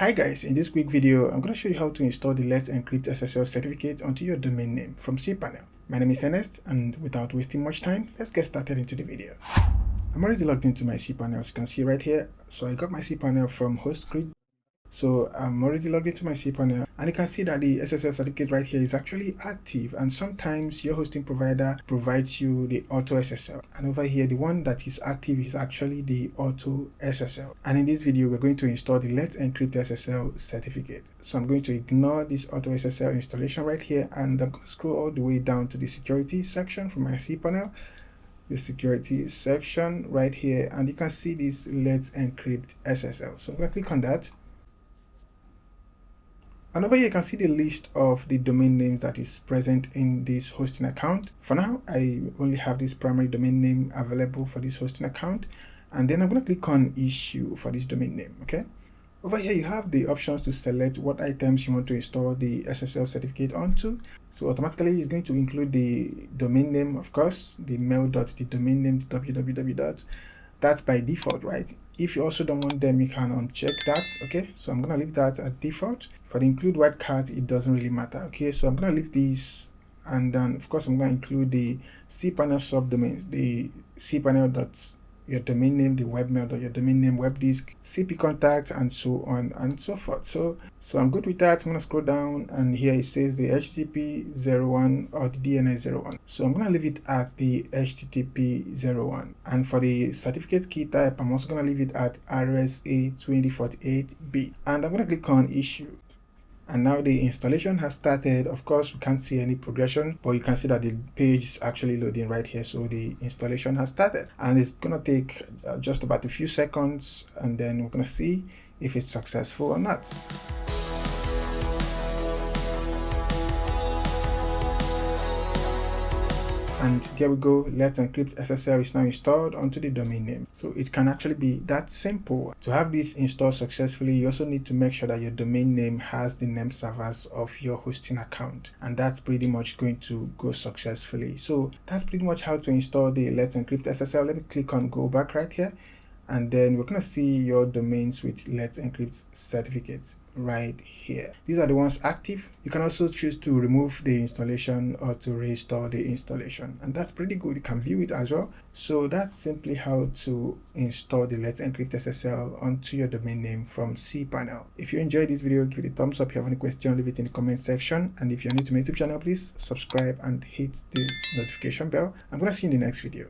Hi guys, in this quick video, I'm going to show you how to install the Let's Encrypt SSL certificate onto your domain name from cPanel. My name is Ernest, and without wasting much time, let's get started into the video. I'm already logged into my cPanel, as you can see right here. So I got my cPanel from HostGrid. So I'm already logged into my cPanel, and you can see that the SSL certificate right here is actually active, and sometimes your hosting provider provides you the auto SSL, and over here the one that is active is actually the auto SSL. And in this video we're going to install the Let's Encrypt SSL certificate. So I'm going to ignore this auto SSL installation right here, and I'm going to scroll all the way down to the security section from my cPanel, the security section right here, and you can see this Let's Encrypt SSL. So I'm going to click on that. And over here you can see the list of the domain names that is present in this hosting account. For now, I only have this primary domain name available for this hosting account. And then I'm going to click on issue for this domain name, okay? Over here you have the options to select what items you want to install the SSL certificate onto. So automatically it's going to include the domain name, of course, the mail.the-domain name, www. That's by default, right? If you also don't want them, you can uncheck that, okay? So I'm gonna leave that at default. For the include wildcard, it doesn't really matter, okay? So I'm gonna leave these, and then of course I'm gonna include the cPanel subdomains, the cPanel your domain name, the webmail, your domain name, web disk, CP contact, and so on and so forth. So I'm good with that. I'm gonna scroll down, and here it says the HTTP 01 or the DNS 01. So I'm gonna leave it at the HTTP 01. And for the certificate key type, I'm also gonna leave it at RSA 2048B. And I'm gonna click on issue. And now the installation has started. Of course, we can't see any progression, but you can see that the page is actually loading right here. So the installation has started, and it's gonna take just about a few seconds, and then we're gonna see if it's successful or not. And there we go. Let's Encrypt SSL is now installed onto the domain name. So it can actually be that simple. To have this installed successfully, you also need to make sure that your domain name has the name servers of your hosting account, and that's pretty much going to go successfully. So that's pretty much how to install the Let's Encrypt SSL. Let me click on go back right here, and then we're going to see your domains with Let's Encrypt certificates right here. These are the ones active. You can also choose to remove the installation or to reinstall the installation, and that's pretty good. You can view it as well. So that's simply how to install the Let's Encrypt SSL onto your domain name from cPanel. If you enjoyed this video, give it a thumbs up. If you have any question, leave it in the comment section, and if you're new to my YouTube channel, please subscribe and hit the notification bell. I'm gonna see you in the next video.